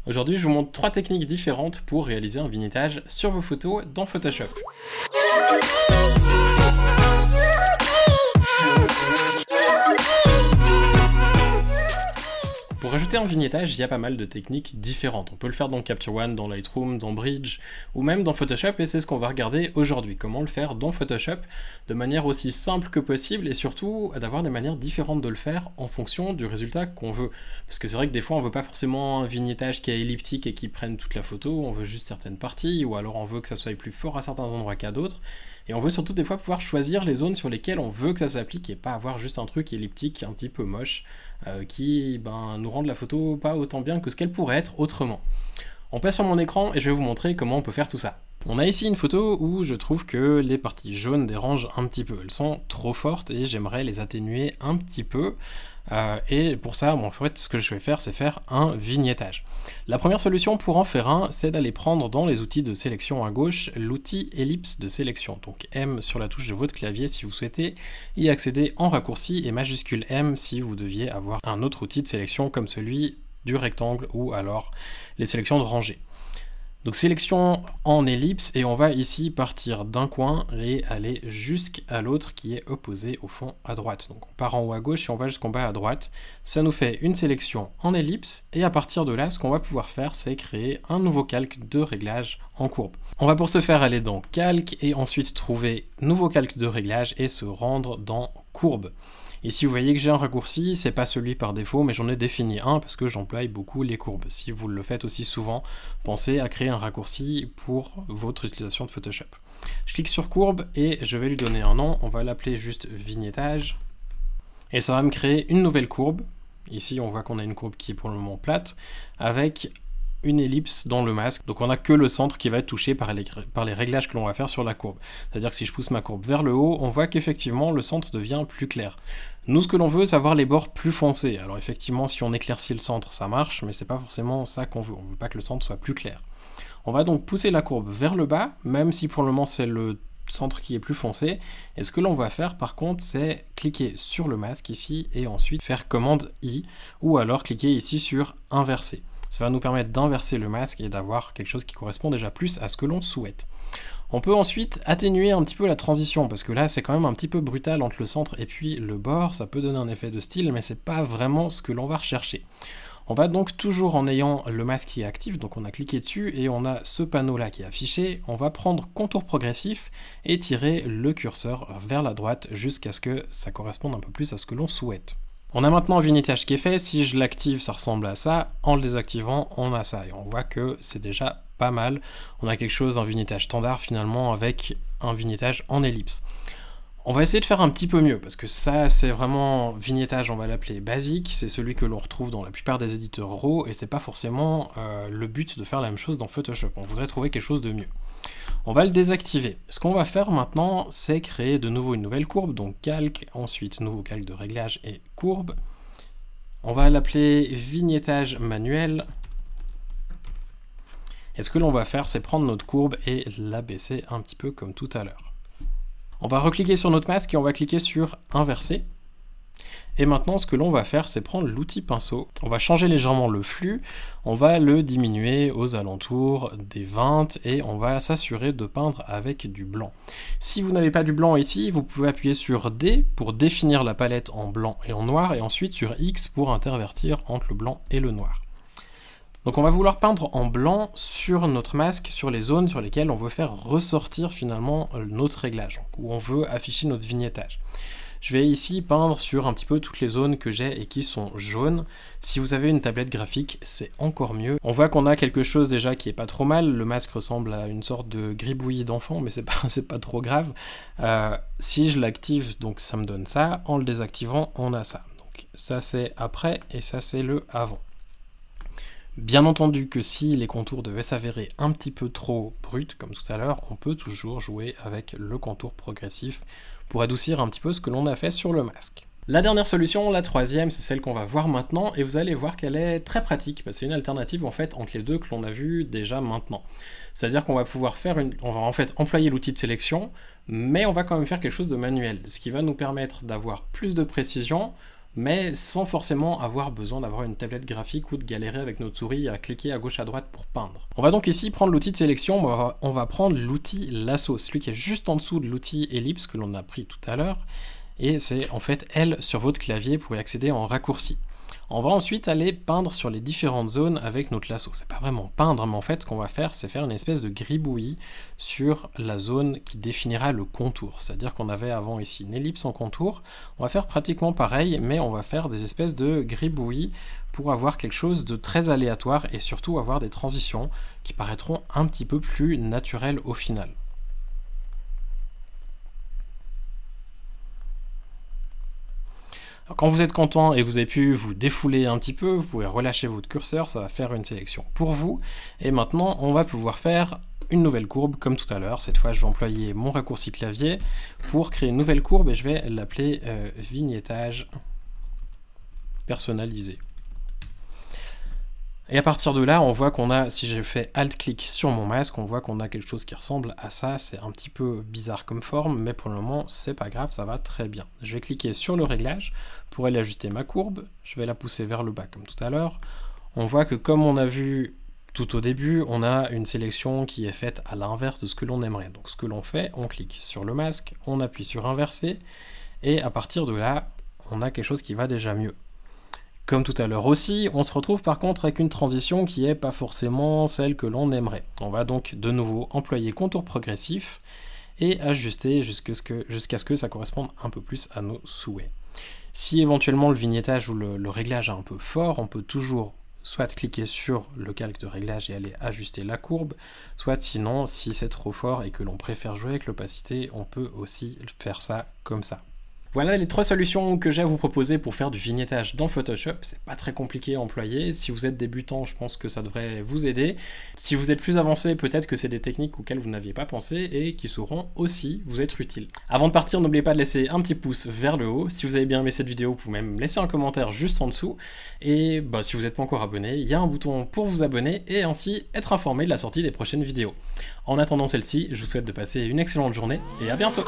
Aujourd'hui, je vous montre 3 techniques différentes pour réaliser un vignettage sur vos photos dans Photoshop. Pour ajouter un vignettage, il y a pas mal de techniques différentes. On peut le faire dans Capture One, dans Lightroom, dans Bridge, ou même dans Photoshop, et c'est ce qu'on va regarder aujourd'hui. Comment le faire dans Photoshop de manière aussi simple que possible, et surtout d'avoir des manières différentes de le faire en fonction du résultat qu'on veut. Parce que c'est vrai que des fois, on veut pas forcément un vignettage qui est elliptique et qui prenne toute la photo, on veut juste certaines parties, ou alors on veut que ça soit plus fort à certains endroits qu'à d'autres. Et on veut surtout des fois pouvoir choisir les zones sur lesquelles on veut que ça s'applique et pas avoir juste un truc elliptique un petit peu moche qui nous rende la photo pas autant bien que ce qu'elle pourrait être autrement. On passe sur mon écran et je vais vous montrer comment on peut faire tout ça. On a ici une photo où je trouve que les parties jaunes dérangent un petit peu. Elles sont trop fortes et j'aimerais les atténuer un petit peu. Et pour ça, en fait, ce que je vais faire, c'est faire un vignettage. La première solution pour en faire un, c'est d'aller prendre dans les outils de sélection à gauche l'outil ellipse de sélection. Donc M sur la touche de votre clavier si vous souhaitez y accéder en raccourci et majuscule M si vous deviez avoir un autre outil de sélection comme celui du rectangle ou alors les sélections de rangée. Donc sélection en ellipse et on va ici partir d'un coin et aller jusqu'à l'autre qui est opposé au fond à droite. Donc on part en haut à gauche et on va jusqu'en bas à droite. Ça nous fait une sélection en ellipse et à partir de là, ce qu'on va pouvoir faire, c'est créer un nouveau calque de réglage en courbe. On va pour ce faire aller dans calque et ensuite trouver nouveau calque de réglage et se rendre dans courbe. Ici vous voyez que j'ai un raccourci, c'est pas celui par défaut, mais j'en ai défini un parce que j'emploie beaucoup les courbes. Si vous le faites aussi souvent, pensez à créer un raccourci pour votre utilisation de Photoshop. Je clique sur courbe et je vais lui donner un nom, on va l'appeler juste vignettage. Et ça va me créer une nouvelle courbe. Ici on voit qu'on a une courbe qui est pour le moment plate, avec une ellipse dans le masque, donc on n'a que le centre qui va être touché par les réglages que l'on va faire sur la courbe. C'est-à-dire que si je pousse ma courbe vers le haut, on voit qu'effectivement le centre devient plus clair. Nous, ce que l'on veut, c'est avoir les bords plus foncés. Alors effectivement, si on éclaircit le centre, ça marche, mais c'est pas forcément ça qu'on veut. On veut pas que le centre soit plus clair. On va donc pousser la courbe vers le bas, même si pour le moment c'est le centre qui est plus foncé. Et ce que l'on va faire par contre, c'est cliquer sur le masque ici et ensuite faire commande I, ou alors cliquer ici sur inverser. Ça va nous permettre d'inverser le masque et d'avoir quelque chose qui correspond déjà plus à ce que l'on souhaite. On peut ensuite atténuer un petit peu la transition, parce que là c'est quand même un petit peu brutal entre le centre et puis le bord, ça peut donner un effet de style, mais c'est pas vraiment ce que l'on va rechercher. On va donc toujours en ayant le masque qui est actif, donc on a cliqué dessus et on a ce panneau là qui est affiché, on va prendre contour progressif et tirer le curseur vers la droite jusqu'à ce que ça corresponde un peu plus à ce que l'on souhaite. On a maintenant un vignettage qui est fait, si je l'active ça ressemble à ça, en le désactivant on a ça, et on voit que c'est déjà pas mal. On a quelque chose, un vignettage standard finalement avec un vignettage en ellipse. On va essayer de faire un petit peu mieux, parce que ça c'est vraiment vignettage, on va l'appeler basique, c'est celui que l'on retrouve dans la plupart des éditeurs RAW, et c'est pas forcément le but de faire la même chose dans Photoshop, on voudrait trouver quelque chose de mieux. On va le désactiver. Ce qu'on va faire maintenant, c'est créer de nouveau une nouvelle courbe, donc calque, ensuite nouveau calque de réglage et courbe. On va l'appeler vignettage manuel. Et ce que l'on va faire, c'est prendre notre courbe et l'abaisser un petit peu comme tout à l'heure. On va recliquer sur notre masque et on va cliquer sur inverser. Et maintenant, ce que l'on va faire, c'est prendre l'outil pinceau. On va changer légèrement le flux, on va le diminuer aux alentours des 20 et on va s'assurer de peindre avec du blanc. Si vous n'avez pas du blanc ici, vous pouvez appuyer sur D pour définir la palette en blanc et en noir et ensuite sur X pour intervertir entre le blanc et le noir. Donc on va vouloir peindre en blanc sur notre masque, sur les zones sur lesquelles on veut faire ressortir finalement notre réglage, où on veut afficher notre vignettage. Je vais ici peindre sur un petit peu toutes les zones que j'ai et qui sont jaunes. Si vous avez une tablette graphique, c'est encore mieux. On voit qu'on a quelque chose déjà qui est pas trop mal. Le masque ressemble à une sorte de gribouillis d'enfant, mais c'est pas trop grave. Si je l'active, donc ça me donne ça. En le désactivant, on a ça. Donc ça c'est après et ça c'est le avant. Bien entendu que si les contours devaient s'avérer un petit peu trop bruts, comme tout à l'heure, on peut toujours jouer avec le contour progressif pour adoucir un petit peu ce que l'on a fait sur le masque. La dernière solution, la troisième, c'est celle qu'on va voir maintenant, et vous allez voir qu'elle est très pratique, parce que c'est une alternative en fait entre les deux que l'on a vu déjà maintenant. C'est-à-dire qu'on va pouvoir on va en fait employer l'outil de sélection, mais on va quand même faire quelque chose de manuel, ce qui va nous permettre d'avoir plus de précision, mais sans forcément avoir besoin d'avoir une tablette graphique ou de galérer avec notre souris à cliquer à gauche à droite pour peindre. On va donc ici prendre l'outil de sélection, on va prendre l'outil lasso, celui qui est juste en dessous de l'outil ellipse que l'on a pris tout à l'heure, et c'est en fait L sur votre clavier pour y accéder en raccourci. On va ensuite aller peindre sur les différentes zones avec notre lasso. C'est pas vraiment peindre, mais en fait ce qu'on va faire, c'est faire une espèce de gribouillis sur la zone qui définira le contour. C'est-à-dire qu'on avait avant ici une ellipse en contour. On va faire pratiquement pareil, mais on va faire des espèces de gribouillis pour avoir quelque chose de très aléatoire et surtout avoir des transitions qui paraîtront un petit peu plus naturelles au final. Quand vous êtes content et que vous avez pu vous défouler un petit peu, vous pouvez relâcher votre curseur, ça va faire une sélection pour vous. Et maintenant, on va pouvoir faire une nouvelle courbe comme tout à l'heure. Cette fois, je vais employer mon raccourci clavier pour créer une nouvelle courbe et je vais l'appeler vignettage personnalisé. Et à partir de là, on voit qu'on a, si je fais Alt-clic sur mon masque, on voit qu'on a quelque chose qui ressemble à ça. C'est un petit peu bizarre comme forme, mais pour le moment, c'est pas grave, ça va très bien. Je vais cliquer sur le réglage pour aller ajuster ma courbe. Je vais la pousser vers le bas comme tout à l'heure. On voit que comme on a vu tout au début, on a une sélection qui est faite à l'inverse de ce que l'on aimerait. Donc ce que l'on fait, on clique sur le masque, on appuie sur inverser, et à partir de là, on a quelque chose qui va déjà mieux. Comme tout à l'heure aussi, on se retrouve par contre avec une transition qui n'est pas forcément celle que l'on aimerait. On va donc de nouveau employer contour progressif et ajuster jusqu'à ce que ça corresponde un peu plus à nos souhaits. Si éventuellement le vignettage ou le réglage est un peu fort, on peut toujours soit cliquer sur le calque de réglage et aller ajuster la courbe, soit sinon, si c'est trop fort et que l'on préfère jouer avec l'opacité, on peut aussi faire ça comme ça. Voilà les 3 solutions que j'ai à vous proposer pour faire du vignettage dans Photoshop. C'est pas très compliqué à employer. Si vous êtes débutant, je pense que ça devrait vous aider. Si vous êtes plus avancé, peut-être que c'est des techniques auxquelles vous n'aviez pas pensé et qui sauront aussi vous être utiles. Avant de partir, n'oubliez pas de laisser un petit pouce vers le haut. Si vous avez bien aimé cette vidéo, vous pouvez même laisser un commentaire juste en dessous. Et si vous n'êtes pas encore abonné, il y a un bouton pour vous abonner et ainsi être informé de la sortie des prochaines vidéos. En attendant celle-ci, je vous souhaite de passer une excellente journée et à bientôt.